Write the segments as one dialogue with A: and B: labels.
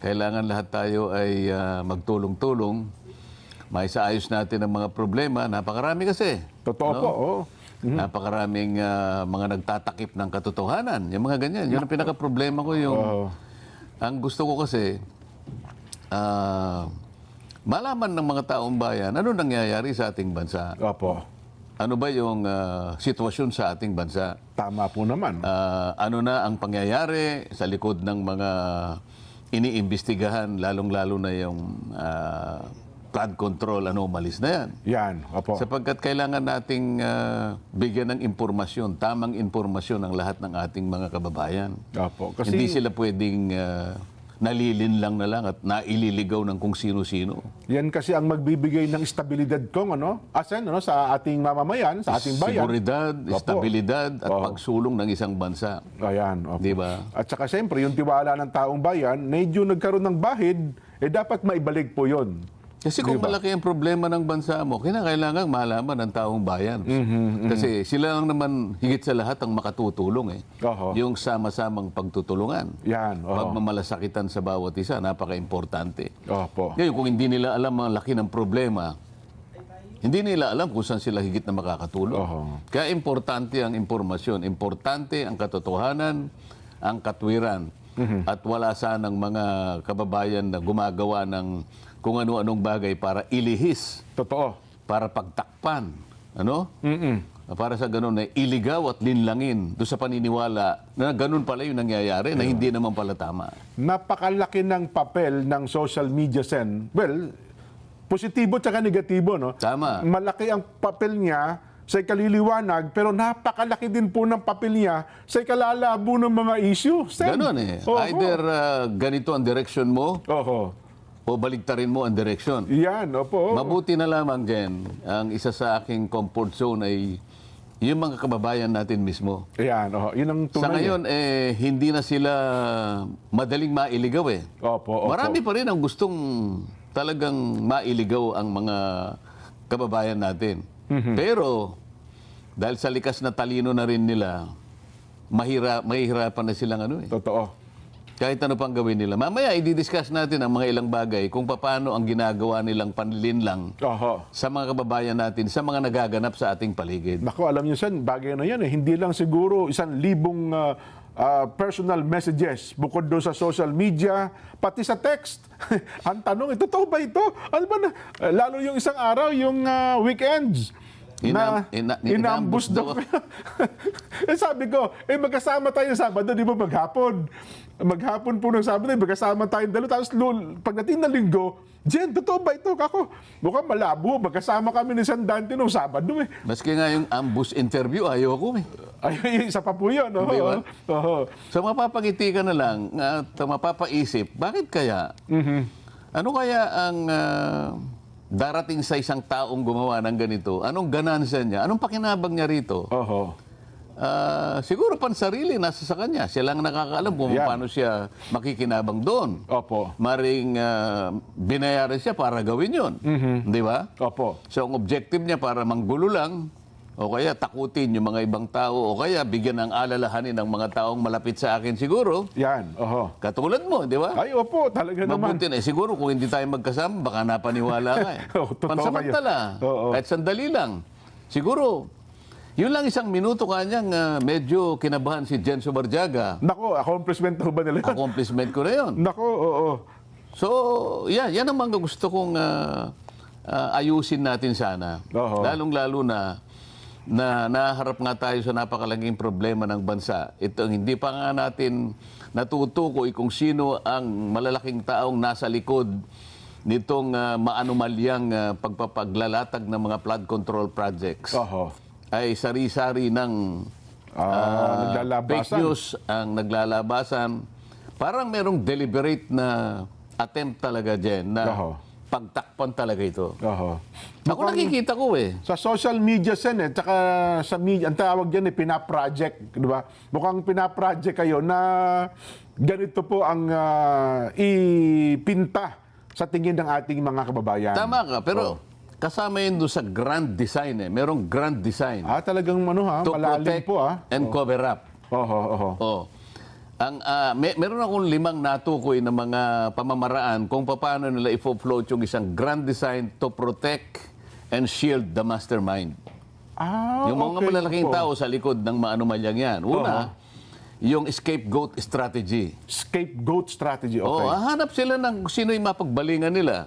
A: kailangan lahat tayo ay magtulong-tulong. Maisaayos natin ang mga problema. Napakarami kasi.
B: Totoo po, oo.
A: Napakaraming mga nagtatakip ng katotohanan. Yung mga ganyan. Yun ang pinaka-problema ko. Ang gusto ko kasi, malaman ng mga taong bayan, ano nangyayari sa ating bansa?
B: Opo.
A: Ano ba yung sitwasyon sa ating bansa?
B: Tama po naman.
A: Ano na ang pangyayari sa likod ng mga iniimbestigahan, lalong-lalo na yung flood control anomalies na yan.
B: Yan, opo.
A: Sapagkat kailangan nating bigyan ng impormasyon, tamang impormasyon ang lahat ng ating mga kababayan.
B: Opo. Kasi,
A: Hindi sila pwedeng nalilinlang na lang at naililigaw ng kung sino-sino.
B: yan kasi ang magbibigay ng estabilidad kung sa ating mamamayan, sa ating bayan.
A: Seguridad,
B: Opo.
A: estabilidad at
B: Oo.
A: pagsulong ng isang bansa.
B: Ayan, opo.
A: Di ba?
B: At saka siyempre, yung tiwala ng taong bayan, medyo nagkaroon ng bahid, dapat maibalik po yun.
A: Kasi kung malaki ang problema ng bansa mo, kinakailangan malaman ng taong bayan. Kasi sila lang naman higit sa lahat ang makatutulong.
B: Oho.
A: Yung sama-samang pagtutulungan.
B: Yan, oho.
A: Pagmamalasakitan sa bawat isa, napaka-importante.
B: Opo.
A: Ngayon, kung hindi nila alam ang laki ng problema, hindi nila alam kung saan sila higit na makakatulong.
B: Oho.
A: Kaya importante ang impormasyon, importante ang katotohanan, ang katwiran. At wala sanang mga kababayan na gumagawa ng kung ano-anong bagay para ilihis,
B: Totoo.
A: para pagtakpan, para sa ganun na iligaw at linlangin doon sa paniniwala na ganun pala yung nangyayari, na hindi naman pala tama.
B: Napakalaki ng papel ng social media, Sen. Well, positibo at negatibo, no?
A: Tama.
B: Malaki ang papel niya sa ikaliliwanag, pero napakalaki din po ng papel niya sa ikalalabo ng mga issue, Sen.
A: Ganun
B: Oho.
A: Either ganito ang direction mo
B: Oho.
A: o baligtarin mo ang direction.
B: Yan, opo.
A: Mabuti na lamang din, ang isa sa aking comfort zone ay yung mga kababayan natin mismo.
B: Yan, oho. Yun ang tunay.
A: Sa ngayon, hindi na sila madaling mailigaw
B: Opo, opo.
A: Marami pa rin ang gustong talagang mailigaw ang mga kababayan natin. Pero, dahil sa likas na talino na rin nila, mahihirapan na silang
B: Totoo.
A: kahit ano pang gawin nila. Mamaya, i-discuss natin ang mga ilang bagay kung paano ang ginagawa nilang panlinlang
B: Oho.
A: sa mga kababayan natin, sa mga nagaganap sa ating paligid.
B: Naku, alam niyo, Sen, bagay na yan. Hindi lang siguro 1,000 personal messages bukod doon sa social media, pati sa text. Ang tanong, totoo ba ito? Ano ba na? Lalo yung isang araw, yung weekends. Inambus daw. Sabi ko, magkasama tayo sa Sabado, di ba maghapon? Maghapon po ng Sabado, magkasama tayo dalawa. Tapos pagdating ng Linggo, Jen, totoo ba ito? Kako, mukhang malabo. Magkasama kami ni Sandante noong Sabado.
A: Maski nga yung ambush interview, ayoko
B: Ay, isa pa po yun.
A: Di ba?
B: Oho.
A: So mapapangiti ka na lang at mapapaisip, bakit kaya? Ano kaya ang darating sa isang taong gumawa ng ganito? Anong ganansya niya? Anong pakinabang niya rito?
B: Oho.
A: Siguro pansarili, nasa sa kanya. Siya lang nakakaalam kung
B: Yan.
A: paano siya makikinabang doon.
B: Opo.
A: Maring binayaran siya para gawin yun. Di ba?
B: Opo.
A: So ang objective niya para manggulo lang, o kaya takutin yung mga ibang tao, o kaya bigyan ng alalahanin ng mga taong malapit sa akin siguro.
B: Yan. Oho.
A: Katulad mo, di ba?
B: Ay, opo. Talaga naman.
A: Mabuti na. Siguro kung hindi tayo magkasama, baka napaniwala ka
B: Oo, totoo
A: Pansamantala.
B: kayo. Oo.
A: Kahit sandali lang. Siguro, yun lang isang minuto kanyang medyo kinabahan si Jen Subarjaga.
B: Nako, accomplishment ho ba nila yun?
A: Accomplishment ko na yun.
B: Nako, oo.
A: So, yan ang mga gusto kong ayusin natin sana.
B: Oo.
A: Lalong-lalo na naharap nga tayo sa napakalaging problema ng bansa. Ito, hindi pa nga natin natutukoy kung sino ang malalaking taong nasa likod nitong maanumalyang pagpapaglalatag ng mga flood control projects.
B: Oho.
A: Ay sari-sari ng
B: naglalabasan.
A: fake news ang naglalabasan. Parang merong deliberate na attempt talaga dyan na
B: Oho.
A: pagtakpan talaga ito.
B: Oho.
A: Ako nakikita ko
B: Sa social media, Sen, tsaka sa media, ang tawag dyan pinaproject, di ba? Mukhang pinaproject kayo na ganito po ang ipinta sa tingin ng ating mga kababayan.
A: Tama ka, pero kasama yun doon sa grand design Merong grand design
B: Talagang
A: to
B: malalim
A: protect
B: po
A: and cover up.
B: Oho, oho.
A: Oh. Meron akong 5 natukoy na mga pamamaraan kung paano nila i-float yung isang grand design to protect and shield the mastermind. Yung mga
B: okay.
A: malalaking
B: Opo.
A: tao sa likod ng maanumalyang yan. Una, yung scapegoat strategy.
B: Scapegoat strategy, okay.
A: Hahanap sila ng sino yung mapagbalingan nila.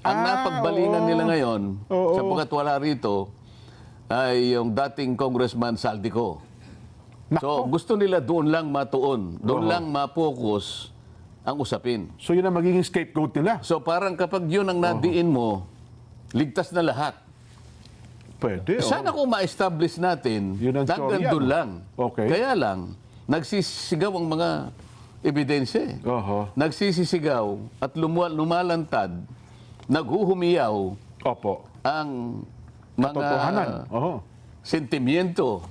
A: Ang napagbalingan
B: oo.
A: nila ngayon,
B: Oo.
A: sapagkat wala rito, ay yung dating Congressman Saldico. So, gusto nila doon lang matuon, doon lang ma-focus ang usapin.
B: So yun ang magiging scapegoat nila.
A: So, parang kapag yun ang nadiin mo, ligtas na lahat.
B: Pwede.
A: Sana kung ma-establish natin,
B: Yun ang
A: hanggang
B: storya,
A: doon
B: no?
A: lang.
B: Okay.
A: Kaya lang, nagsisigaw ang mga ebidensya. Nagsisisigaw at lumalantad, naghuhumiyaw
B: Opo.
A: ang mga
B: Katotohanan.
A: sentimiento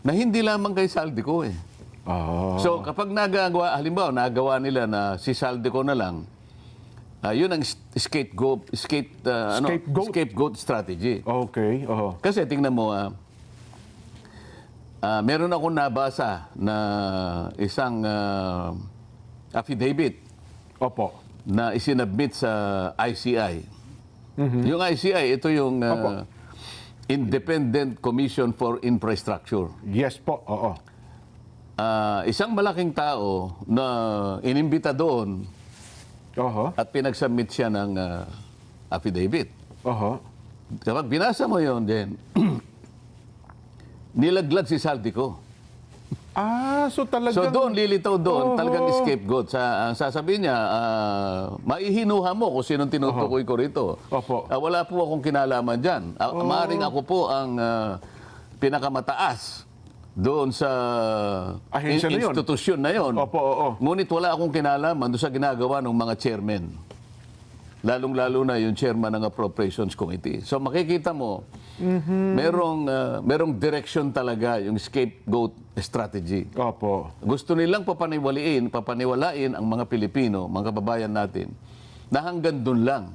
A: na hindi lamang kay Saldico eh. So kapag halimbawa nila na si Saldico na lang, yun ang scapegoat strategy.
B: Okay.
A: Kasi tingnan mo, meron akong nabasa na isang affidavit
B: Opo.
A: na isinabmit sa ICI. Yung ICI, ito yung Independent Commission for Infrastructure.
B: Yes po.
A: Isang malaking tao na inimbita doon at pinagsubmit siya ng affidavit. Kapag binasa mo yun, then, nilaglag si Saldico.
B: So talagang...
A: So doon, lilitaw doon, talagang scapegoat. Ang sasabihin niya, maihinuha mo kung sinong tinutukoy ko rito.
B: Opo.
A: Wala po akong kinalaman dyan. Maaring ako po ang pinakamataas doon sa
B: Ahensya na yun.
A: institusyon na yon.
B: Opo.
A: Ngunit wala akong kinalaman doon sa ginagawa ng mga chairman. Lalong-lalo na yung chairman ng Appropriations Committee. So makikita mo, merong direction talaga yung scapegoat strategy.
B: Opo.
A: Gusto nilang papaniwalain ang mga Pilipino, mga kababayan natin, na hanggang doon lang.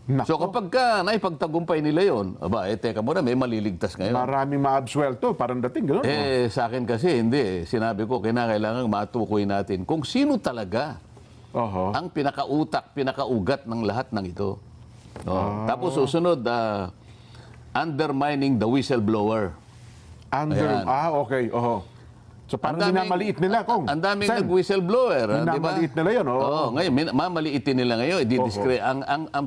B: Nako.
A: So kapag naipagtagumpay nila yon, teka muna, may maliligtas ngayon.
B: Maraming maabsuelto, parang dating, gano'n?
A: Sa akin kasi, hindi. Sinabi ko, kinakailangan matukoy natin kung sino talaga ang pinakautak, pinakaugat ng lahat ng ito. Tapos susunod, undermining the whistleblower. Ayan.
B: Okay. So parang minamaliit nila, Kong.
A: Ang daming
B: Sen,
A: nag-whistleblower. Di ba?
B: minamaliit nila yun.
A: Ngayon, mamaliitin nila ngayon. Ang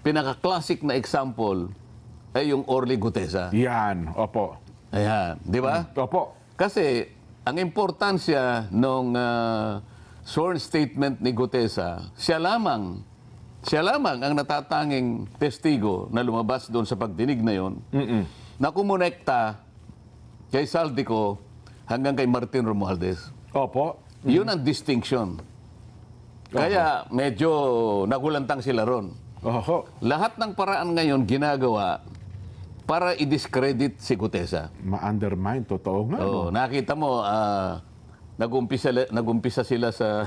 A: pinaka-classic na example ay yung Orly Gutesa.
B: Yan. Opo.
A: Ayan. Di ba?
B: Opo.
A: Kasi ang importansya nung sworn statement ni Gutesa, siya lamang ang natatanging testigo na lumabas doon sa pagdinig na yon, na kumonekta kay Saldico hanggang kay Martin Romualdez.
B: Opo.
A: Yun ang distinction. Kaya medyo nagulantang sila ron. Lahat ng paraan ngayon ginagawa para i-discredit si Gutesa.
B: Ma-undermine, totoo nga.
A: Nakita mo, nagumpisa sila sa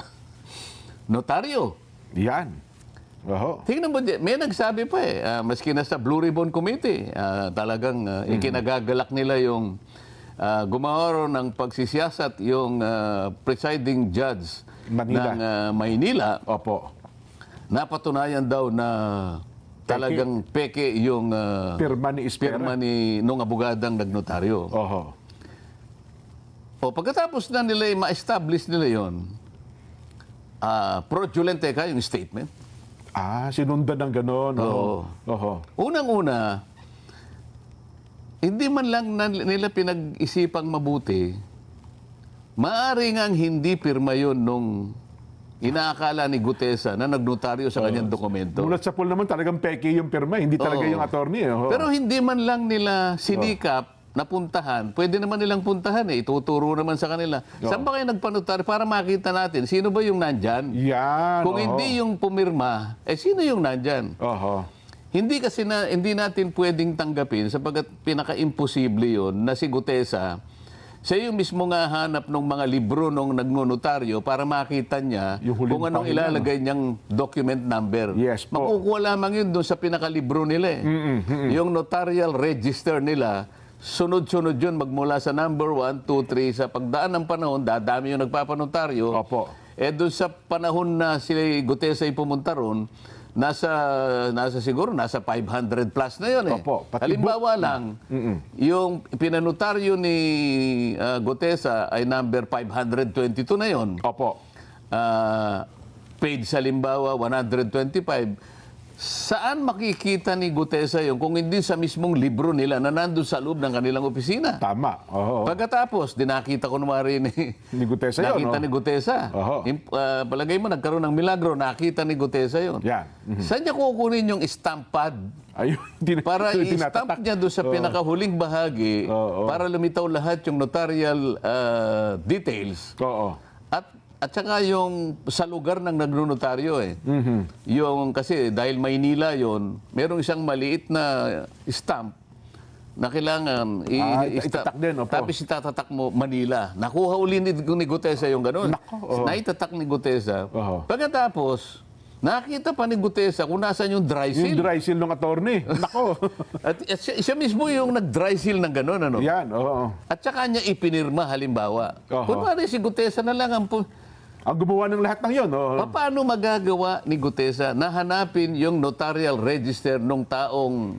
A: notaryo.
B: Yan.
A: Tingnan mo, may nagsabi pa maski na sa Blue Ribbon Committee, talagang ikinagagalak nila yung gumawa ng pagsisiyasat yung presiding judge
B: Manila.
A: ng Maynila.
B: Opo.
A: Napatunayan daw na talagang peke yung
B: Pirma ni Espera.
A: pirma nung abogadang nagnotaryo. Pagkatapos na nila ma-establish nila yon, fraudulent yung statement.
B: Sinundan ng gano'n.
A: Unang-una, hindi man lang nila pinag-isipang mabuti, maaari ngang hindi pirma yun nung inaakala ni Gutesa na nagnotaryo sa kanyang dokumento.
B: Mulat sa pool naman talagang peke yung pirma, hindi talaga yung attorney.
A: Pero hindi man lang nila sinikap napuntahan, pwede naman nilang puntahan ituturo naman sa kanila. Saan ba kayo nagpanotaryo para makita natin sino ba yung nandyan?
B: Yan.
A: Kung hindi yung pumirma, sino yung nandyan? Hindi kasi hindi natin pwedeng tanggapin sapagkat pinaka-imposible yun na si Gutesa, siya yung mismo nga hanap ng mga libro nung nagnonotaryo para makita niya kung anong ilalagay niyang document number.
B: Yes po.
A: Makukuha lamang yun doon sa pinaka-libro nila. Yung notarial register nila sunod-sunod yun magmula sa number 1, 2, 3. Sa pagdaan ng panahon, dadami yung nagpapanotaryo.
B: Opo.
A: Doon sa panahon na si Gutesa ay pumunta ron, siguro nasa 500 plus na yun eh.
B: Opo, pati
A: Halimbawa lang, yung pinanotaryo ni Gutesa ay number 522 na yun.
B: Opo.
A: Page sa halimbawa 125. Saan makikita ni Gutesa yung kung hindi sa mismong libro nila na nandun sa loob ng kanilang opisina?
B: Tama. Oho.
A: Pagkatapos, dinakita ko naman rin
B: Ni Gutesa yun,
A: nakita
B: no?
A: ni Gutesa.
B: Oho.
A: Palagay mo, nagkaroon ng milagro, nakita ni Gutesa yun.
B: Yan.
A: Saan niya kukunin yung stamp pad?
B: Ayun.
A: Para i-stamp niya doon sa pinakahuling bahagi para lumitaw lahat yung notarial details.
B: Oo.
A: At saka yung sa lugar ng nagnonotaryo eh. Yung kasi dahil Maynila yon, merong isang maliit na stamp na kailangan
B: itatak din, opo.
A: Tapos itatatak mo Manila. Nakuha uli ni Gutesa yung ganun.
B: Nako,
A: Naitatak ni Gutesa.
B: Oho.
A: Pagkatapos, nakita pa ni Gutesa kung nasaan yung dry seal.
B: Yung dry seal ng attorney. Nako.
A: At siya mismo yung nag-dry seal ng ganun. Ano?
B: Yan. Oo.
A: At saka niya ipinirma halimbawa.
B: Oho.
A: Kunwari si Gutesa na lang
B: Ang gumawa ng lahat ng yun. Oo.
A: paano magagawa ni Gutesa na hanapin yung notarial register ng taong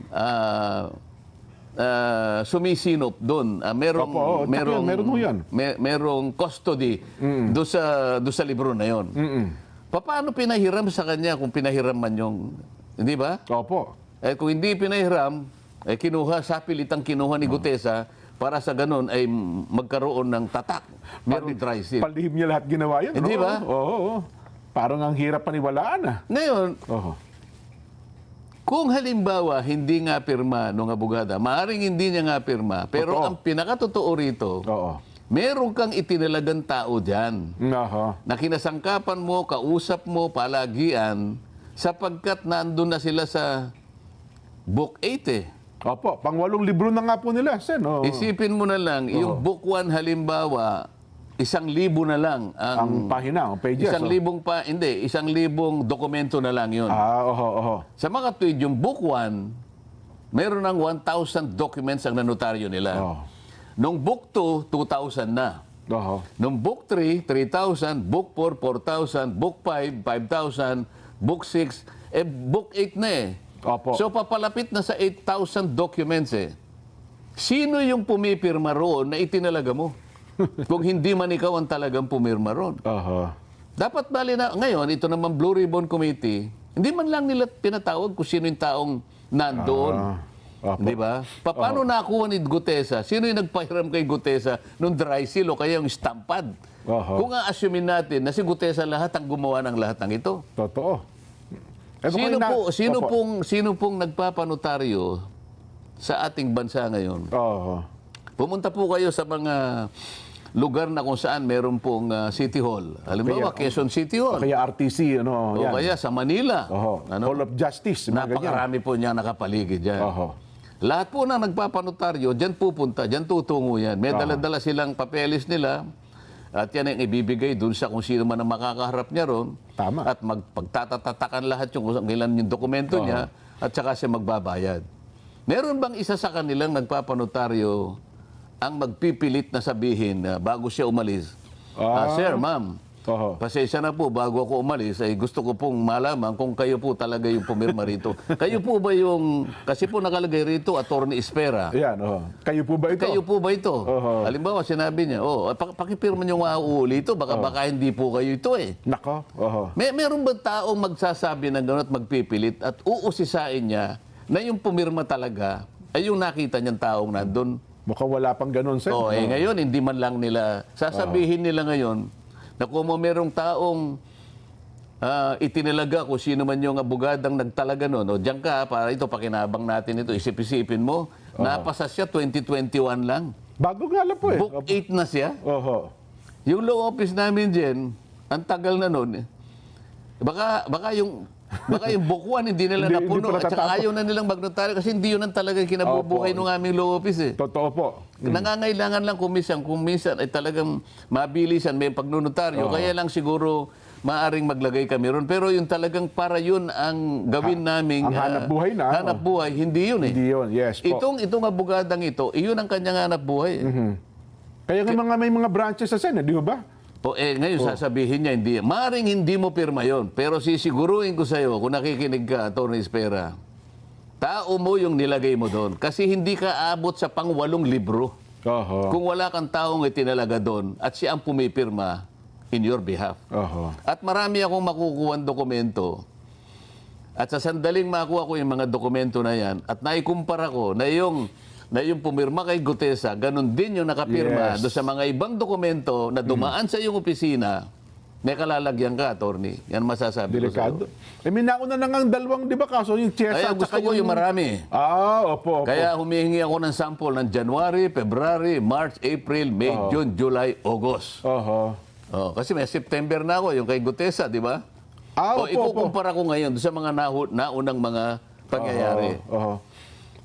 A: sumisinop doon? Merong,
B: Opo, oo.
A: merong,
B: Meron ho yan.
A: merong custody doon sa libro na yon. Paano pinahiram sa kanya kung pinahiram man yung, hindi ba?
B: Opo.
A: Kung hindi pinahiram, sa pilitang kinuha ni Gutesa para sa ganun ay magkaroon ng tatak. Merong dry seal.
B: Palihim niya lahat ginawa yun.
A: Hindi
B: no?
A: ba?
B: Oo. Parang ang hirap paniwalaan ah.
A: Ngayon,
B: Oo.
A: kung halimbawa hindi nga pirma nung abogada, maaaring hindi niya nga pirma, pero
B: Totoo.
A: ang pinakatotoo rito,
B: Oo.
A: meron kang itinalagang tao dyan
B: Aha.
A: na kinasangkapan mo, kausap mo, palagian, sapagkat nandun na sila sa Book 8 eh.
B: Opo. Pang-8 libro na nga po nila, Sen. Oo.
A: Isipin mo na lang, yung Book 1 halimbawa, 1,000 na lang
B: Ang pahina, ang pages.
A: 1,000 dokumento na lang yun.
B: Oho.
A: Sa mga tweet, yung Book 1, meron ng 1,000 documents ang nanotaryo nila.
B: Oh.
A: Nung Book 2, 2,000 na.
B: Oho.
A: Nung Book 3, 3,000. Book 4, 4,000. Book 5, 5,000. Book 6, Book 8 na eh.
B: Opo.
A: So papalapit na sa 8,000 documents eh. Sino yung pumipirma roon na itinalaga mo? Kung hindi man ikaw ang talagang pumirma roon.
B: Oho.
A: Dapat bali na, ngayon, ito naman Blue Ribbon Committee, hindi man lang nila pinatawag kung sino yung taong nandoon.
B: Opo.
A: Di ba? Paano nakuha ni Gutesa? Sino yung nagpahiram kay Gutesa nung dry seal o kaya yung stampad?
B: Oho.
A: Kung a-assume natin na si Gutesa lahat ang gumawa ng lahat ng ito.
B: Totoo.
A: Sino pong nagpapanotaryo sa ating bansa ngayon?
B: Oho.
A: Pumunta po kayo sa mga lugar na kung saan meron pong City Hall. Halimbawa, Quezon City Hall.
B: Kaya RTC, ano,
A: O
B: yan.
A: kaya sa Manila.
B: Oho.
A: Ano?
B: Hall of Justice. Mga ganyan.
A: Napakarami po niya nakapaligid dyan.
B: Oho.
A: Lahat po na nagpapanotaryo, dyan pupunta, dyan tutungo yan. May dala-dala silang papeles nila at yan ang ibibigay dun sa kung sino man ang makakaharap niya ron.
B: Tama.
A: At magtatatakan lahat yung kung ilan yung dokumento niya at saka siya magbabayad. Meron bang isa sa kanilang nagpapanotaryo ang magpipilit na sabihin bago siya umalis, Sir, ma'am,
B: Oho.
A: pasensya na po, bago ako umalis, ay gusto ko pong malaman kung kayo po talaga yung pumirma rito. Kayo po ba yung, kasi po nakalagay rito, Attorney Espera.
B: Ayan, oho. Kayo po ba ito?
A: Kayo po ba ito?
B: Oho.
A: Halimbawa, sinabi niya, pakipirma niyo nga uuli ito, baka hindi po kayo ito eh.
B: Nako. Oho.
A: Meron ba taong magsasabi ng gano'n at magpipilit at uusisain niya na yung pumirma talaga ay yung nakita niyang taong nandun?
B: Mukhang wala pang ganun, Sen.
A: Ngayon, hindi man lang nila, sasabihin nila ngayon, na kung merong taong itinalaga kung sino man yung abogadang nagtalaga nun, o diyan ka, para ito, pakinabang natin ito, isip-isipin mo, napasa siya 2021 lang.
B: Bago nga lang po eh.
A: Book 8 na siya.
B: Oho.
A: Yung law office namin dyan, ang tagal na nun, baka yung book 1 hindi nila
B: Hindi
A: napuno
B: pa
A: at saka
B: natatapos.
A: ayaw na nilang magnotaryo kasi hindi yun ang talagang kinabubuhay ng aming law office eh.
B: Totoo po.
A: Nangangailangan lang kung minsan ay talagang mabilisan may pagnunotaryo. Kaya lang siguro maaring maglagay kami ron. Pero yung talagang para yun ang gawin naming
B: ang hanap buhay na,
A: hanap buhay, hindi yun eh.
B: Hindi yun, yes po.
A: Itong abogadang ito, iyon ang kanyang hanap buhay.
B: Kaya nga may mga branches sa Senate, di ba?
A: O ngayon sasabihin niya, hindi. Maaring hindi mo pirma yon, pero sisiguruhin ko sa'yo, kung nakikinig ka, Atty. Espera, tao mo yung nilagay mo doon. Kasi hindi ka abot sa pang-8 libro.
B: Oho.
A: Kung wala kang taong itinalaga doon at siya ang pumipirma in your behalf.
B: Oho.
A: At marami akong makukuha dokumento. At sa sandaling makuha ko yung mga dokumento na yan at naikumpara ko na yung pumirma kay Gutesa, ganun din yung nakapirma
B: Yes.
A: doon sa mga ibang dokumento na dumaan sa iyong opisina, may kalalagyan ka, attorney. Yan masasabi
B: Delikado.
A: ko
B: may nauna na nga ang dalawang, di ba, kaso yung
A: sa'yo.
B: Chesa
A: Kaya gusto ko yung marami.
B: Opo.
A: Kaya humihingi ako ng sample ng January, February, March, April, May, June, July, August.
B: Oho.
A: Kasi may September na ako, yung kay Gutesa, di ba?
B: Opo.
A: Ikukumpara ko ngayon doon sa mga naunang mga pangyayari.
B: Oho.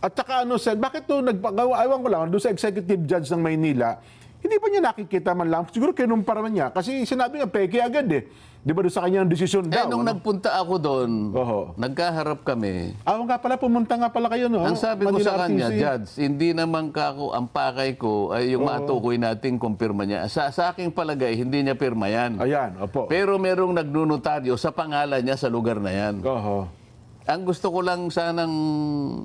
B: At saka Sen, bakit to nagpagawa, ewan ko lang, doon sa executive judge ng Maynila, hindi pa niya nakikita man lang, siguro kinumpara man niya, kasi sinabi nga, peke agad eh. Di ba doon sa kanyang desisyon daw?
A: Nung nagpunta ako doon,
B: Oho.
A: nagkaharap kami.
B: Nga pala, pumunta nga pala kayo, no?
A: Ang sabi ko
B: Manila
A: sa kanya,
B: RTC.
A: Judge, hindi naman ang pakay ko ay yung matukoy nating kumpirma niya. Sa aking palagay, hindi niya pirma yan.
B: Ayan, opo.
A: Pero merong nagnunotaryo sa pangalan niya sa lugar na yan.
B: Oho.
A: Ang gusto ko lang sanang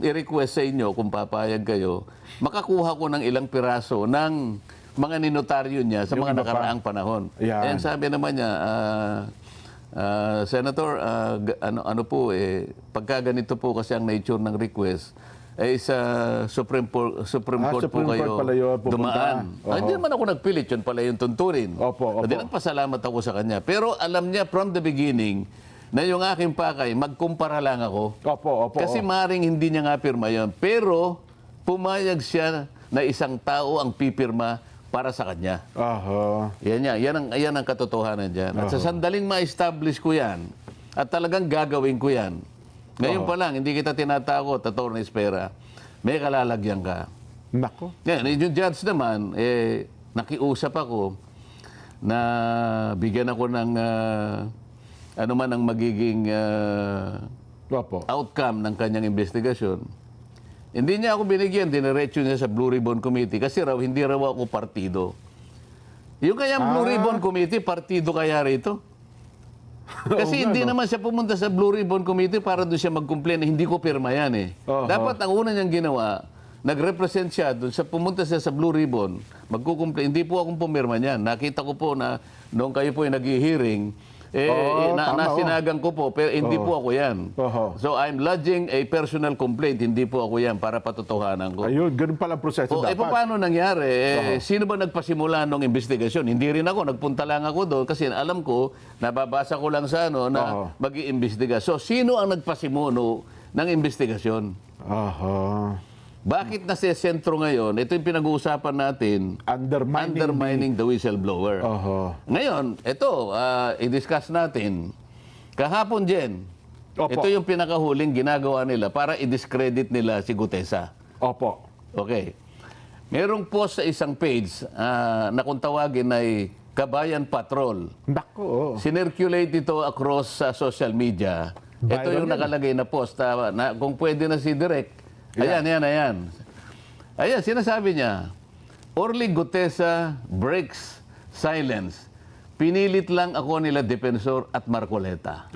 A: i-request sa inyo, kung papayag kayo, makakuha ko ng ilang piraso ng mga ninotaryo niya sa mga
B: Yung iba
A: nakaraang panahon.
B: Ayan.
A: Ayan, sabi naman niya, Senator, ano po, pagka ganito po kasi ang nature ng request, sa Supreme Court
B: Supreme
A: po
B: Court
A: kayo
B: pala yun, pupunta.
A: dumaan.
B: Oho.
A: Hindi naman ako nagpilit, yun pala yung tuntunin.
B: Opo.
A: Hindi, nagpasalamat ako sa kanya. Pero alam niya from the beginning, na yung aking pakay, magkumpara lang ako.
B: Opo.
A: Kasi maring hindi niya nga pirma yun. Pero pumayag siya na isang tao ang pipirma para sa kanya.
B: Oho.
A: Yan ang katotohanan dyan. At sa sandaling ma-establish ko yan, at talagang gagawin ko yan, ngayon pa lang, hindi kita tinatakot, Atty. Espera, may kalalagyan ka.
B: Nako.
A: Yan, yung judge naman, nakiusap ako na bigyan ako ng ano man ang magiging
B: Opo.
A: outcome ng kanyang investigasyon. Hindi niya ako binigyan, diniretso niya sa Blue Ribbon Committee kasi hindi raw ako partido. Yung kayang Blue Ribbon Committee, partido kaya rito? Kasi hindi naman siya pumunta sa Blue Ribbon Committee para doon siya mag-complain. Hindi ko pirma yan eh. Dapat ang una niyang ginawa, nag-represent siya doon sa pumunta siya sa Blue Ribbon, magkukumplain. Hindi po akong pumirma niyan. Nakita ko po na noong kayo po ay nag-hearing, nasinagan ko po, pero hindi po ako yan. So I'm lodging a personal complaint, hindi po ako yan para patutuhanan ko.
B: Ayun, ganun pala ang proseso dapat.
A: Paano nangyari? Sino ba nagpasimula ng investigasyon? Hindi rin ako, nagpunta lang ako doon kasi alam ko, nababasa ko lang sa na mag-iimbestiga. So sino ang nagpasimuno ng investigasyon? Bakit nasa sentro ngayon? Ito yung pinag-uusapan natin. Undermining the whistleblower. Ngayon, ito, i-discuss natin. Kahapon, Jen, ito yung pinakahuling ginagawa nila para i-discredit nila si Gutesa.
B: Opo.
A: Okay. Merong post sa isang page na kung tawagin ay Kabayan Patrol.
B: Nako.
A: Sinirculate ito across sa social media. Ito yung nakalagay na post. Na, kung pwede na si Direk. Ayan. Ayan, sinasabi niya, Orly Gutesa breaks silence. Pinilit lang ako nila Defensor at Marcoleta.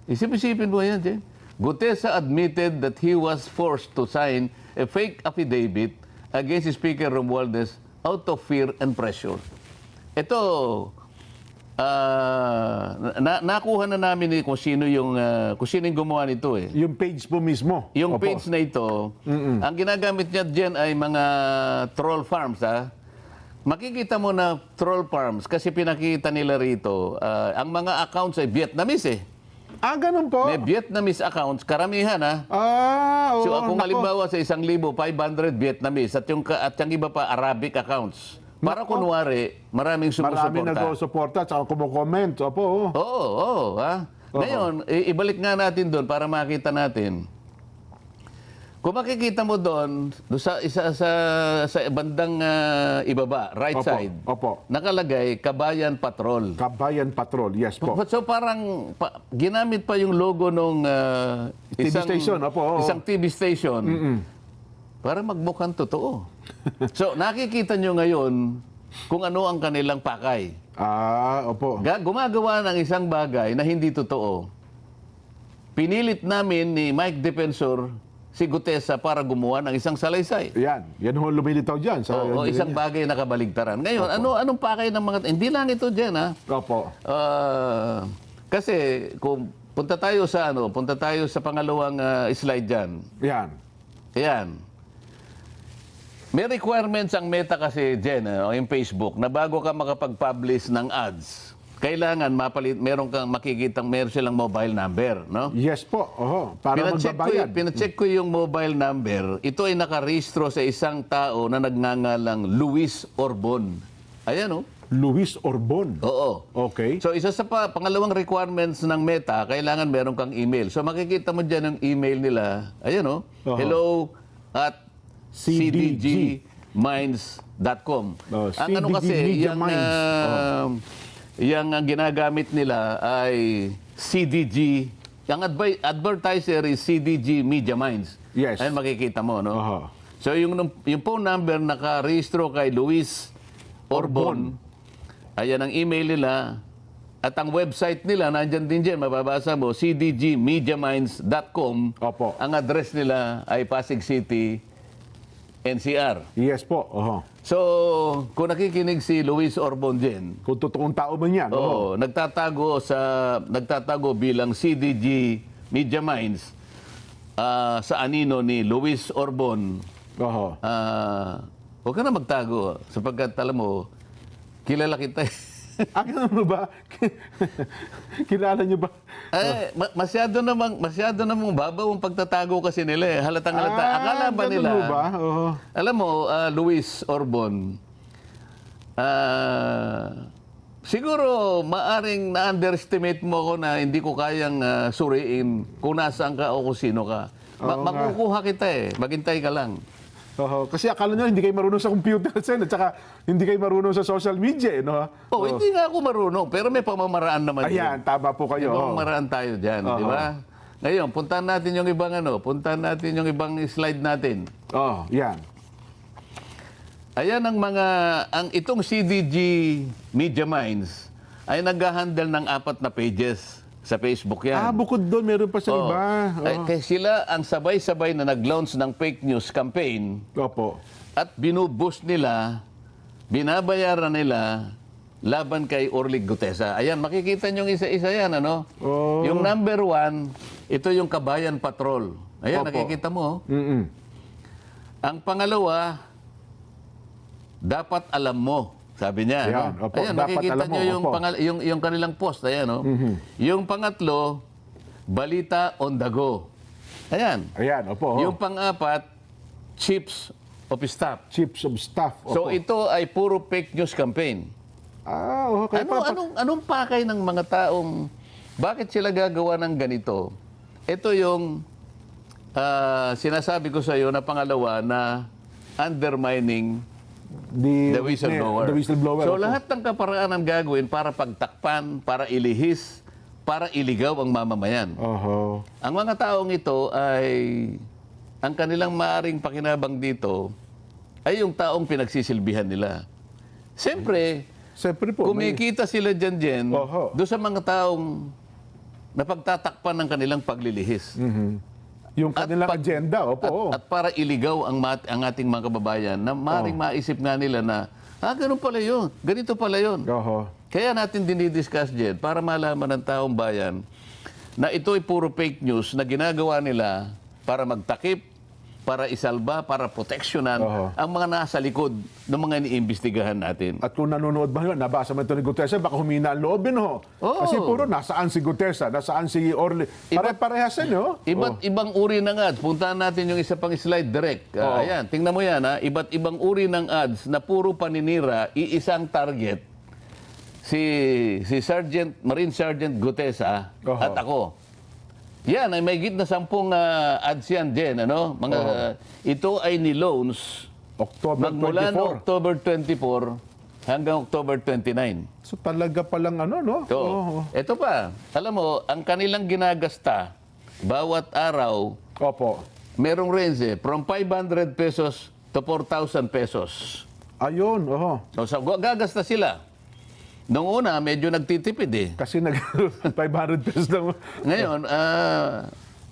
A: Isip-isipin mo yan, Jen. Gutesa admitted that he was forced to sign a fake affidavit against Speaker Romualdez out of fear and pressure. Ito, nakuha na namin kung sino yung gumawa nito eh.
B: Yung page po mismo.
A: Yung page na ito, ang ginagamit niya diyan ay mga troll farms Makikita mo na troll farms kasi pinakita nila rito, ang mga accounts ay Vietnamese eh.
B: Ganun po?
A: May Vietnamese accounts, karamihan So kung halimbawa sa 1,500 Vietnamese at yung iba pa Arabic accounts. Para kunwari, maraming sumusuporta.
B: Maraming nag-suporta at kumukomment. Opo.
A: Oo. Ngayon, ibalik nga natin doon para makita natin. Kung makikita mo doon sa bandang ibaba, right
B: Opo,
A: side,
B: opo.
A: nakalagay Kabayan Patrol.
B: Kabayan Patrol, yes po.
A: So parang ginamit pa yung logo nung
B: TV station, opo, oo.
A: isang TV station para magmukhang totoo. So nakikita nyo ngayon kung ano ang kanilang pakay.
B: Opo.
A: Gumagawa ng isang bagay na hindi totoo. Pinilit namin ni Mike Defensor si Gutesa para gumawa ng isang salaysay.
B: Yan ho lumilitaw dyan.
A: O isang bagay na kabaligtaran. Ngayon, anong pakay ng mga... Hindi lang ito dyan, ha?
B: Opo.
A: Kasi kung punta tayo sa pangalawang slide diyan.
B: Yan.
A: Ayan. May requirements ang Meta kasi diyan, yung Facebook, na bago ka makapag-publish ng ads, kailangan meron kang makikitang meron silang mobile number, no?
B: Yes po. Para magbabayad.
A: Pinacheck ko yung mobile number. Ito ay nakarehistro sa isang tao na nagngangalang Luis Orbon. Ayan, oh.
B: Luis Orbon.
A: Oo.
B: Okay.
A: So, isa sa pangalawang requirements ng Meta, kailangan meron kang email. So, makikita mo dyan ang email nila. Ayan, oh. Hello at cdgminds.com. Ang ano kasi, yung ginagamit nila ay CDG. Ang advertiser is CDG Media Minds.
B: Yes.
A: Ayan, makikita mo, no? So, yung phone number nakarehistro kay Luis Orbon, ayan ang email nila. At ang website nila, nandyan din dyan, mababasa mo, cdgmediaminds.com.
B: Opo.
A: Ang address nila ay Pasig City, NCR.
B: Yes po.
A: So, kung nakikinig si Luis Orbon dyan,
B: Kung totoong tao man yan.
A: nagtatago bilang CDG Media Minds sa anino ni Luis Orbon. Huwag ka na magtago sapagkat alam mo, kilala kita.
B: Kilala mo ba? Kilala niyo ba?
A: Masyado namang babaw ang pagtatago kasi nila eh. Halatang halata. Akala ba
B: ganun
A: nila?
B: mo ba?
A: Alam mo, Luis Orbon, siguro maaring na-underestimate mo ako na hindi ko kayang suriin kung nasaan ka o kung sino ka. Makukuha kita eh. Maghintay ka lang.
B: Kasi akala nyo hindi kayo marunong sa computer, Sen, at saka hindi kayo marunong sa social media, no?
A: Hindi nga ako marunong, pero may pamamaraan naman.
B: Ayan, tama po kayo.
A: May pamamaraan tayo dyan, di ba? Ngayon, puntahan natin yung ibang slide natin.
B: Yan.
A: Ayan itong CDG Media Minds ay nag-handle ng 4 na pages sa Facebook yan.
B: Bukod doon, meron pa sa iba.
A: Kaya sila ang sabay-sabay na nag-launch ng fake news campaign.
B: Opo.
A: At binuboost nila, binabayaran nila laban kay Orlig Gutesa. Ayan, makikita nyo isa-isa yan, ano? Yung number 1, ito yung Kabayan Patrol. Ayan, nakikita mo. Ang pangalawa, dapat alam mo. Sabi niya,
B: Ayan,
A: no? Ayan, nakikita nyo yung kanilang post. Ayan, no? Yung pangatlo, Balita on the Go. Ayan.
B: Ayan, opo.
A: Yung pang-4, Chiefs of Staff.
B: Chiefs of Staff.
A: So ito ay puro fake news campaign.
B: Okay.
A: Anong pakay ng mga taong, bakit sila gagawa ng ganito? Ito yung sinasabi ko sa iyo na pangalawa na undermining the whistleblower.
B: The whistleblower.
A: So lahat ng kaparaanan gagawin para pagtakpan, para ilihis, para iligaw ang mamamayan. Ang mga taong ito ay, ang kanilang maaring pakinabang dito ay yung taong pinagsisilbihan nila. Siyempre
B: po,
A: kumikita sila dyan doon sa mga taong napagtatakpan ng kanilang paglilihis.
B: Yung kanilang agenda, opo.
A: At para iligaw ang ating mga kababayan na maring maisip nga nila na, ganun pala yun, ganito pala yun. Kaya natin dinidiscuss dyan para malaman ng taong bayan na ito ay puro fake news na ginagawa nila para magtakip, para isalba, para proteksyonan ang mga nasa likod ng mga iniimbestigahan natin.
B: At kung nanonood ba yun, nabasa mo ito ni Gutesa, baka humina ang loob yun, Kasi puro, nasaan si Gutesa, nasaan si Orly. Pare-parehas yun,
A: Iba't ibang uri ng ads. Puntahan natin yung isa pang slide direct. Ayan, tingnan mo yan, Iba't ibang uri ng ads na puro paninira, iisang target, si Marine Sergeant Gutesa at ako. Yan, ay may git na 10 ads yan, Jen. Ano? Ito ay ni loans
B: October
A: magmula
B: 24.
A: no October 24 hanggang October 29.
B: So talaga palang ano, no?
A: So,
B: Oo.
A: ito pa, alam mo, ang kanilang ginagasta bawat araw,
B: Opo.
A: merong range from 500 pesos to 4,000 pesos.
B: Ayun, oho.
A: So, gagasta sila. Noong una, medyo nagtitipid eh.
B: Kasi 500 pesos lang.
A: Ngayon,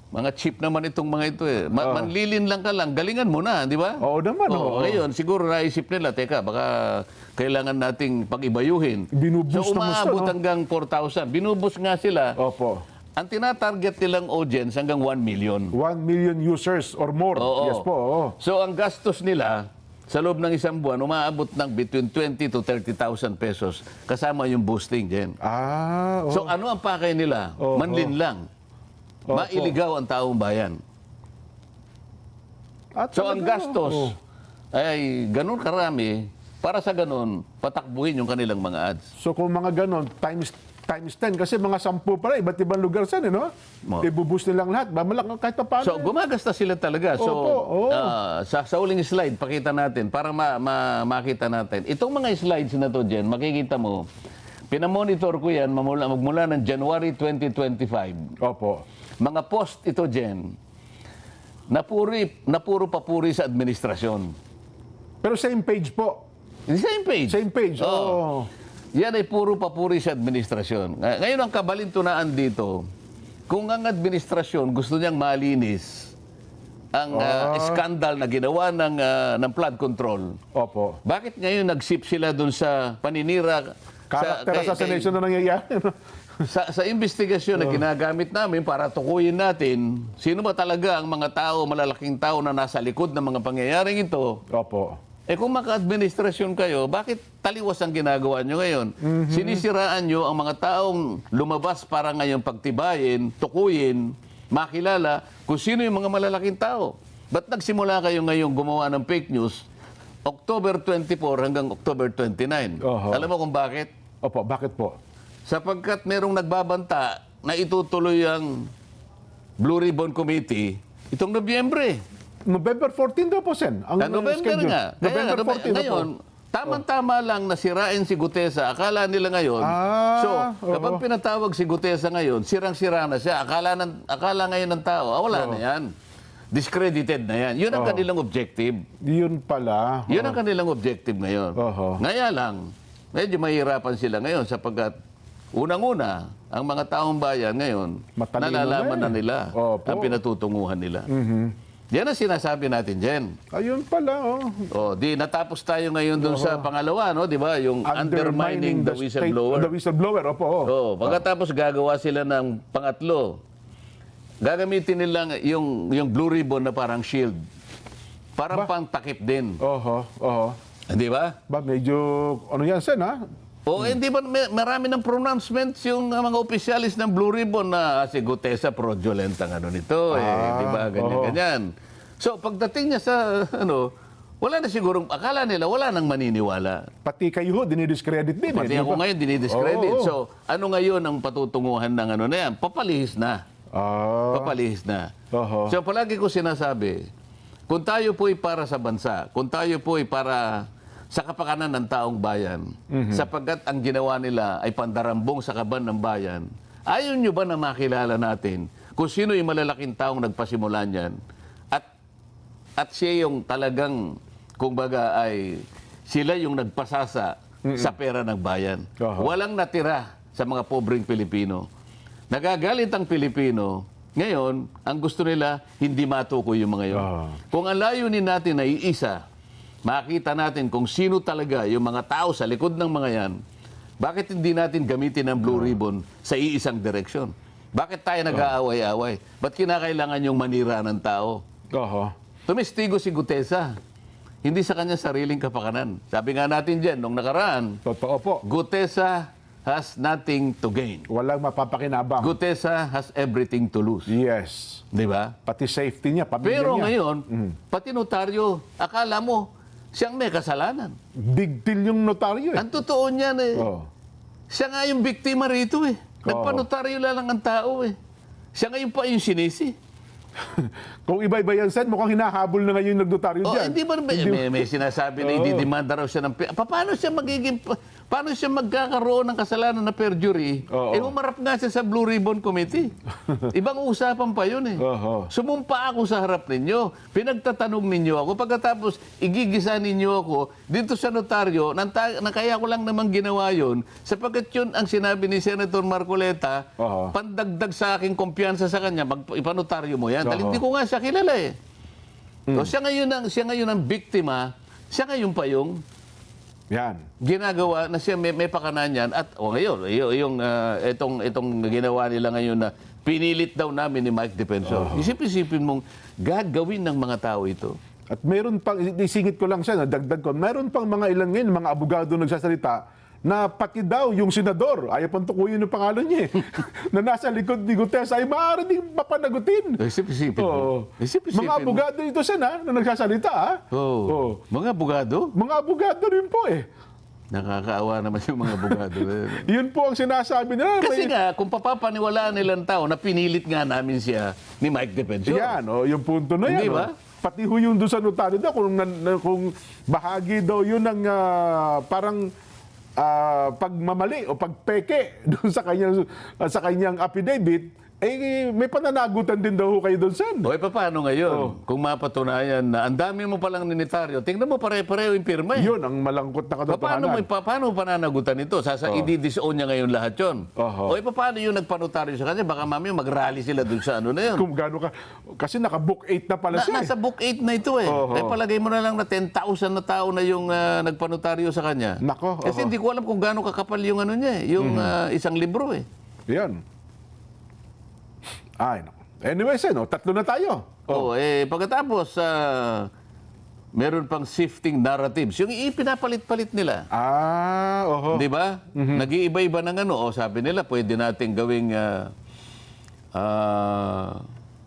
A: mga cheap naman itong mga ito eh. Manlilin lang ka lang, galingan mo na, di ba?
B: Oo naman, oo.
A: Ngayon, siguro naisip nila, teka, baka kailangan nating pag-ibayuhin.
B: Binuboost
A: so,
B: ng gusto,
A: umaabot
B: no?
A: hanggang 4,000. Binuboost nga sila.
B: Opo.
A: Ang tinatarget nilang audience hanggang 1 million.
B: 1 million users or more.
A: Oo.
B: Yes po, oo.
A: So, ang gastos nila, sa loob ng isang buwan, umaabot ng between 20 to 30,000 pesos. Kasama yung boosting, Jen.
B: Oo.
A: So, ano ang pakay nila?
B: Oo.
A: Manlin lang.
B: Opo.
A: Mailigaw ang taong bayan.
B: At
A: So, ang
B: talaga,
A: gastos
B: oo.
A: ay ganun karami para sa ganun, patakbuhin yung kanilang mga ads.
B: So kung mga ganon, times 10, kasi mga 10 pala, iba't ibang lugar saan, no?
A: Mo.
B: Ibuboost nilang lahat. Mamalak kahit pa paano.
A: So, gumagasta sila talaga. So,
B: Opo, oo.
A: sa uling slide, pakita natin para makita natin. Itong mga slides na to, Jen, makikita mo, pinamonitor ko yan magmula ng January 2025.
B: Opo.
A: Mga post ito, Jen, na puro papuri sa administrasyon.
B: Pero same page po.
A: Same page.
B: Same page.
A: Oo.
B: Oo.
A: Yan ay puro papuri sa administrasyon. Ngayon ang kabalintunaan dito, kung ang administrasyon gusto niyang malinis ang skandal na ginawa ng flood control,
B: Opo.
A: bakit ngayon nag-sip sila dun sa paninira
B: Character assassination na nangyayari. no?
A: sa investigasyon na ginagamit namin para tukuyin natin sino ba talaga ang mga tao, malalaking tao na nasa likod ng mga pangyayaring ito.
B: Opo.
A: Kung maka-administrasyon kayo, bakit taliwas ang ginagawa nyo ngayon? Sinisiraan nyo ang mga taong lumabas para ngayon pagtibayin, tukuyin, makilala kung sino yung mga malalaking tao. Ba't nagsimula kayo ngayon gumawa ng fake news October 24 hanggang October 29?
B: Oho.
A: Alam mo kung bakit?
B: Opo, bakit po?
A: Sapagkat merong nagbabanta na itutuloy ang Blue Ribbon Committee itong Nobyembre.
B: November 14 daw po, Sen. Ang
A: November
B: schedule.
A: nga.
B: November 14 na po.
A: Ngayon, tamang-tama lang na sirain si Gutesa. Akala nila ngayon. So, kapag pinatawag si Gutesa ngayon, sirang-sira na siya. Akala ngayon ng tao, wala na yan. Discredited na yan. Yun ang kanilang objective.
B: Yun pala.
A: Yun ang kanilang objective ngayon.
B: Oho.
A: Ngaya lang, medyo mahirapan sila ngayon sapagkat unang-una, ang mga taong bayan ngayon,
B: Matalino
A: nalalaman
B: na
A: na nila
B: Opo.
A: ang pinatutunguhan nila. Yan ang sinasabi natin, Jen.
B: Ayun pala,
A: Di natapos tayo ngayon dun sa pangalawa, no, 'di ba? Yung undermining the whistleblower.
B: The whistleblower, opo.
A: Pagkatapos gagawa sila ng pangatlo. Gagamitin nila yung blue ribbon na parang shield. Parang pangtakip din.
B: Oho.
A: 'Di ba?
B: Ba, medyo, ano yan, Sen, ha?
A: Hindi ba marami ng pronouncements yung mga opisyalis ng Blue Ribbon na si Gutesa fraudulent ang ano nito, di ba? Ganyan. So, pagdating niya sa, wala na sigurong, akala nila, wala nang maniniwala.
B: Pati kayo, dinidiscredit din.
A: Pati
B: di
A: ako
B: ba?
A: ngayon, dinidiscredit.
B: Oo.
A: So, ano ngayon ang patutunguhan ng ano na yan? Papalihis na. Papalihis na.
B: Oho.
A: So, palagi ko sinasabi, kung tayo po'y para sa bansa, kung tayo po'y para sa kapakanan ng taong bayan, sapagkat ang ginawa nila ay pandarambong sa kaban ng bayan, ayaw nyo ba na makilala natin kung sino yung malalaking taong nagpasimula niyan at siya yung talagang, kumbaga ay sila yung nagpasasa sa pera ng bayan. Walang natira sa mga pobreng Pilipino. Nagagalit ang Pilipino. Ngayon, ang gusto nila, hindi matukoy yung mga yun. Kung ang layunin natin ay iisa, makita natin kung sino talaga yung mga tao sa likod ng mga yan, bakit hindi natin gamitin ang Blue Ribbon sa iisang direksyon? Bakit tayo nag-aaway-aaway? Ba't kinakailangan yung manira ng tao? Tumistigo si Gutesa. Hindi sa kanya sariling kapakanan. Sabi nga natin dyan, nung nakaraan,
B: Totoo po.
A: Gutesa has nothing to gain.
B: Walang mapapakinabang.
A: Gutesa has everything to lose.
B: Yes.
A: Di ba?
B: Pati safety niya, pamilya
A: Pero
B: niya.
A: ngayon, pati notaryo, akala mo, siyang may kasalanan.
B: Big deal yung notaryo eh.
A: Ang totoo niyan siya nga yung biktima rito eh. Nagpanotaryo lang ang tao eh. Siya ngayon pa yung sinisi.
B: Kung iba-iba yan, Sen, mukhang hinahabol na ngayon yung nagnotaryo
A: O,
B: dyan.
A: hindi ba may sinasabi na ididemanda raw siya ng paano siya magkakaroon ng kasalanan na perjury?
B: Oo.
A: Humarap nga siya sa Blue Ribbon Committee. Ibang usapan pa yun eh.
B: Oo.
A: Sumumpa ako sa harap ninyo. Pinagtatanong ninyo ako. Pagkatapos, igigisa ninyo ako dito sa notaryo na kaya ko lang naman ginawa yun sapagkat yun ang sinabi ni Senator Marcoleta,
B: Oo.
A: pandagdag sa aking kumpiyansa sa kanya, ipanotaryo mo yan. Dahil
B: Oo.
A: hindi ko nga siya kilala eh. So, siya ngayon ang biktima, siya ngayon pa yung
B: Yan.
A: ginagawa na siya may pakanan yan at ngayon itong ginawa nila ngayon na pinilit daw namin ni Mike Defensor. Isip-isipin mong gagawin ng mga tao ito.
B: At meron pang, isingit ko lang siya, dagdag ko, meron pang mga ilan ngayon, mga abogado nagsasalita, na pati daw yung senador, ayaw pang tukuyin yung pangalan niya eh, na nasa likod ni Gutierrez ay maaari ding papanagutin.
A: Isip-isipin mo.
B: Oo.
A: Isip-isipin
B: Mga abogado ito na nagsasalita ha.
A: Oo.
B: Oo.
A: Mga abogado?
B: Mga abogado rin po eh.
A: Nakakaawa naman yung mga abogado.
B: Yun po ang sinasabi nila.
A: Kasi nga, kung papapaniwalaan nilang tao na pinilit nga namin siya ni Mike Defensor.
B: Yan, yung punto na yan.
A: Hindi ba?
B: Pati ho yung doon sa notaryo daw, kung bahagi daw yun ng parang pagmamali o pagpeke doon sa kanyang affidavit, eh may pananagutan din daw ho kayo doon, Sen.
A: O, paano ngayon? Kung mapatunayan na ang dami mo palang ninitaryo, tingnan mo pare-pareho yung pirma eh.
B: Yun ang malangkot na katotohanan.
A: Paano pananagutan ito? I-disown niya ngayon lahat yun.
B: Oho.
A: O, paano yung nagpanotaryo sa kanya? Baka mamaya mag-rally sila doon sa ano na yun.
B: Kung gaano ka, kasi naka-book 8 na pala siya.
A: Nasa book 8 na ito eh.
B: Oho.
A: Palagay mo na lang na 10,000 na tao na yung nagpanotaryo sa kanya.
B: Nako,
A: Kasi
B: oho.
A: hindi ko alam kung gaano kakapal yung ano niya eh, yung isang libro eh.
B: Yan. Ay, nako. Anyway, Sen, tatlo na tayo.
A: Pagkatapos, meron pang shifting narratives. Yung ipinapalit-palit nila.
B: Oho.
A: Di ba? Nag-iiba-iba ng ano. Sabi nila, pwede nating gawing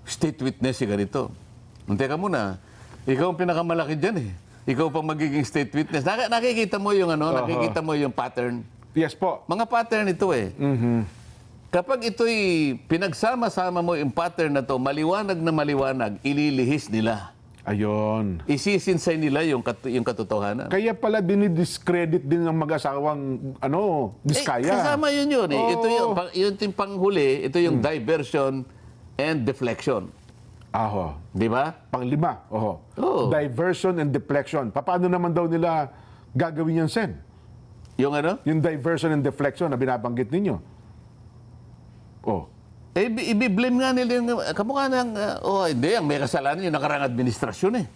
A: state witness si ganito. Teka muna, ikaw ang pinakamalaki dyan eh. Ikaw pang magiging state witness. Nakikita mo yung ano, nakikita mo yung pattern.
B: Yes po.
A: Mga pattern ito eh. Kapag ito'y pinagsama-sama mo yung pattern na to, maliwanag na maliwanag, ililihis nila.
B: Ayun.
A: Isisinsay nila yung katotohanan.
B: Kaya pala dinidiscredit din ng mag-asawang diskaya.
A: Kasama yun eh.
B: Oo.
A: Ito yung panghuli, ito yung diversion and deflection.
B: Aho.
A: Di ba?
B: Panglima. Oho.
A: Oo.
B: Diversion and deflection. Paano naman daw nila gagawin yan, Sen?
A: Yung ano?
B: Yung diversion and deflection na binabanggit ninyo.
A: Ibiblame nga nila yung kamukha ng, hindi, ang may kasalanan yung nakarang administrasyon eh.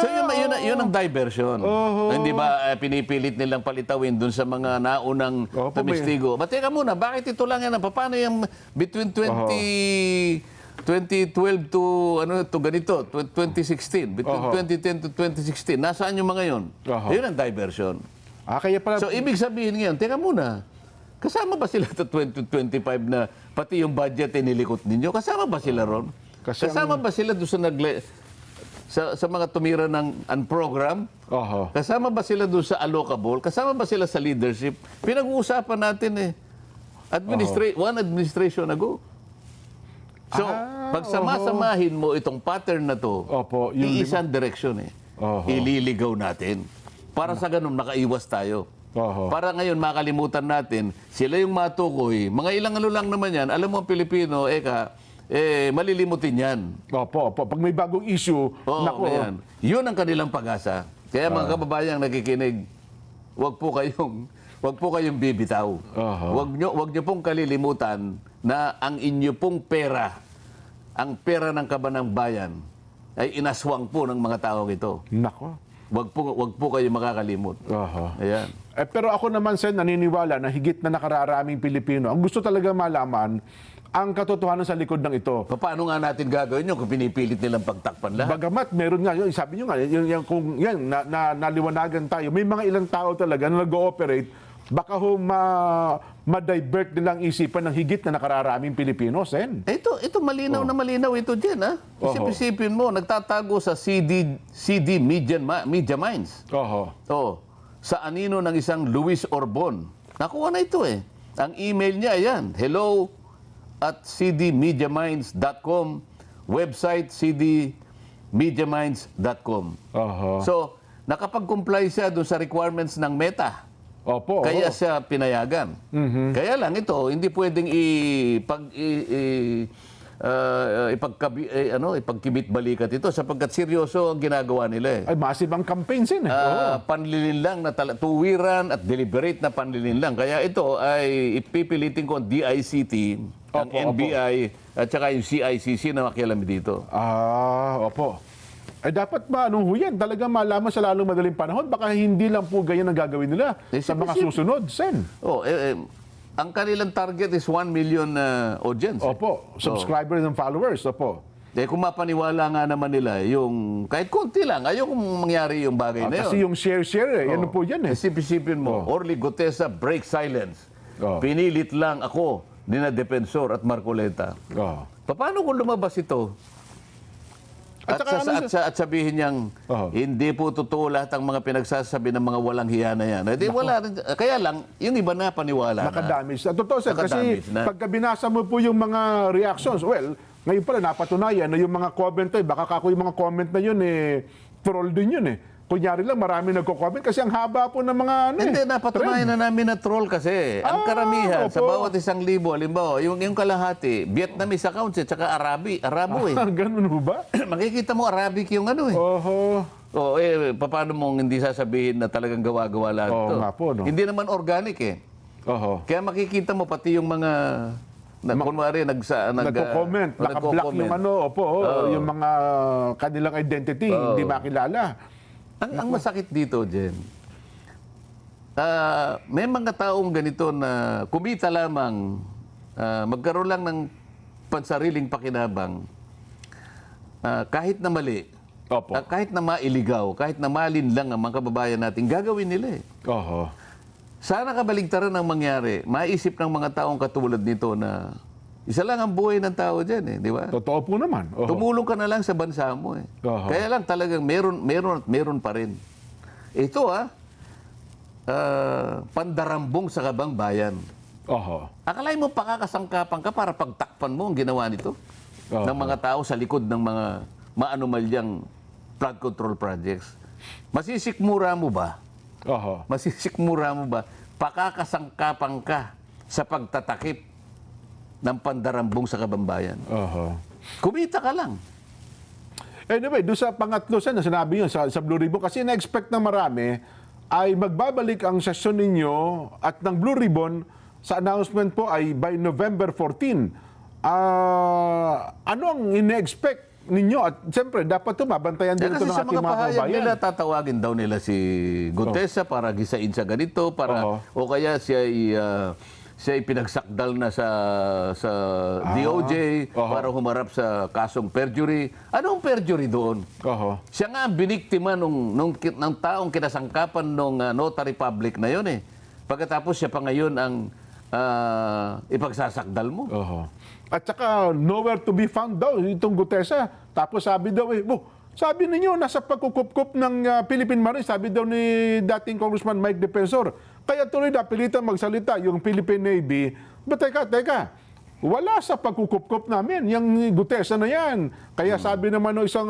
A: So yun ang diversion. Hindi ba pinipilit nilang palitawin dun sa mga naunang tumistigo? But teka muna, bakit ito lang yan? Paano yung between 2012 to ganito, 2016, between 2010 to 2016, nasaan yung mga yun? Yun ang diversion.
B: Kaya pala...
A: So ibig sabihin ngayon, teka muna, kasama ba sila sa 2025 na pati yung budget nilikot ninyo? Kasama ba sila ron? Kasama ba sila doon sa mga tumira ng program? Kasama ba sila doon sa allocable? Kasama ba sila sa leadership? Pinag-uusapan natin eh. One administration ago. So, pagsama-samahin mo itong pattern na to, iisang direksyon eh. Ililigaw natin. Para sa ganun, nakaiwas tayo. Para ngayon makalimutan natin, sila yung matukoy. Mga ilang ano lang naman yan, alam mo ang Pilipino, malilimutin yan.
B: Pag may bagong issue,
A: Yan. Yun ang kanilang pag-asa. Kaya mga kababayang nakikinig, wag po kayong bibitaw. Wag nyo pong kalilimutan na ang inyo pong pera, ang pera ng kabanang bayan, ay inaswang po ng mga tao ito.
B: Nako.
A: Wag po kayo makakalimot. Ayan.
B: Pero ako naman, Sen, naniniwala na higit na nakararaming Pilipino. Ang gusto talaga malaman, ang katotohanan sa likod ng ito.
A: Paano nga natin gagawin yun kung pinipilit nilang pagtakpan lahat?
B: Bagamat meron nga, sabi nyo nga, kung naliwanagan tayo, may mga ilang tao talaga na nag-ooperate, baka ma-divert nilang isipan ng higit na nakararaming Pilipino, Sen.
A: Ito malinaw na malinaw ito dyan, ha? Isip-isipin mo, nagtatago sa CD Media Minds. Sa anino ng isang Luis Orbon. Nakuha na ito eh. Ang email niya, ayan, hello, at cdmediaminds.com, website cdmediaminds.com.
B: Oho.
A: So, nakapag-comply siya doon sa requirements ng Meta.
B: Opo.
A: Kaya siya pinayagan. Kaya lang ito, hindi pwedeng ipagkibit balikat ito sapagkat seryoso ang ginagawa nila eh.
B: Ay, massive ang campaigns yun eh.
A: Panlilinlang na tuwiran at deliberate na panlilinlang. Kaya ito ay ipipilitin ko ang DICT, ang
B: Opo,
A: NBI at saka yung CICC na makialam dito.
B: Opo. Ay dapat ba, anong huyan? Talaga malaman sa lalong madaling panahon. Baka hindi lang po ganyan ang gagawin nila sa mga susunod, Sen.
A: Ang kanilang target is 1 million audience.
B: Opo. Subscribers and followers. Opo.
A: Kung mapaniwala nga naman nila, yung kahit konti lang, ayaw kung mangyari yung bagay na yun.
B: Kasi yung share eh. Yan po yan eh.
A: Isipin mo, Orly Gutesa break silence. Pinilit lang ako ni na Defensor at Marcoleta. Paano kung lumabas ito? At sabihin niyang, hindi po totoo lahat ang mga pinagsasabi ng mga walang hiya na yan. Wala, kaya lang, yung iba na paniwala
B: Nakadamage. Totoo, sir. Kasi
A: Nakadamage na.
B: pagka binasa mo po yung mga reactions, well, ngayon pala napatunayan na yung mga comment ay, baka kako yung mga comment na yun eh, troll din yun eh. Kunyari lang, marami nagko-comment kasi ang haba po ng mga
A: Hindi, napatunayan na namin na troll kasi. Ang karamihan, sa bawat 1,000, halimbawa, yung kalahati, Vietnamese accounts at saka Arabo eh.
B: Ganun ho ba?
A: Makikita mo Arabic yung ano eh.
B: Oho.
A: Paano mong hindi sasabihin na talagang gawa-gawa lahat
B: Oo
A: to?
B: nga po, no?
A: Hindi naman organic eh.
B: Oho.
A: Kaya makikita mo pati yung mga kunwari
B: Nagko-comment, naka-block yung yung mga kanilang identity, hindi makilala.
A: Ang masakit dito, Jen, may mga taong ganito na kumita lamang, magkaroon lang ng pansariling pakinabang, kahit na mali, kahit na mailigaw, kahit na malinlang ang mga kababayan natin, gagawin nila eh.
B: Oho.
A: Sana kabaligtaran ang mangyari. Maisip ng mga taong katulad nito na isa lang ang buhay ng tao dyan eh, di ba?
B: Totoo po naman. Oho.
A: Tumulong ka na lang sa bansa mo eh.
B: Oho.
A: Kaya lang talagang meron pa rin. Ito pandarambong sa kabang bayan.
B: Oho.
A: Akalain mo pakakasangkapan ka para pagtakpan mo ang ginawa nito ng mga tao sa likod ng mga maanumalyang flood control projects. Masisikmura mo ba?
B: Oho.
A: Masisikmura mo ba? Pakakasangkapan ka sa pagtatakip ng pandarambong sa kabambayan.
B: Oho.
A: Kumita ka lang.
B: Anyway, doon sa pangatlo na sinabi yun sa Blue Ribbon, kasi na-expect ng marami ay magbabalik ang sesyon ninyo at ng Blue Ribbon sa announcement po ay by November 14. Ano ang ine-expect ninyo? At siyempre, dapat ito mabantayan din ito ng ating mga kababayan.
A: Nila, tatawagin daw nila si Gutesa para gisain sa ganito, para, o kaya siya ipinagsakdal na sa DOJ para humarap sa kasong perjury. Anong perjury doon? Siya nga ang biniktima ng taong kinasangkapan ng notary public na yun eh. Pagkatapos siya pa ngayon ang ipagsasakdal mo.
B: At saka nowhere to be found daw itong Gutesa. Tapos sabi daw sabi ninyo nasa pagkukupkup ng Philippine Marines, sabi daw ni dating Congressman Mike Defensor. Kaya tuloy na pilitan magsalita yung Philippine Navy. But teka, wala sa pagkukupkup namin yung Gutesa na yan. Kaya sabi naman ng isang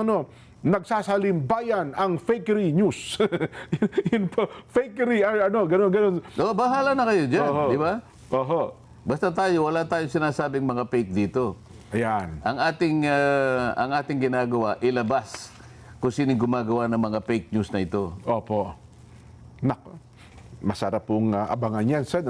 B: nagsasalimbayan ang fakery news. Yun po, fakery, gano'n.
A: Bahala na kayo dyan, di ba?
B: Oho.
A: Basta wala tayong sinasabing mga fake dito.
B: Ayan.
A: Ang ating ginagawa, ilabas kung sinong gumagawa ng mga fake news na ito.
B: Opo. Masarap pong abangan yan, Sen.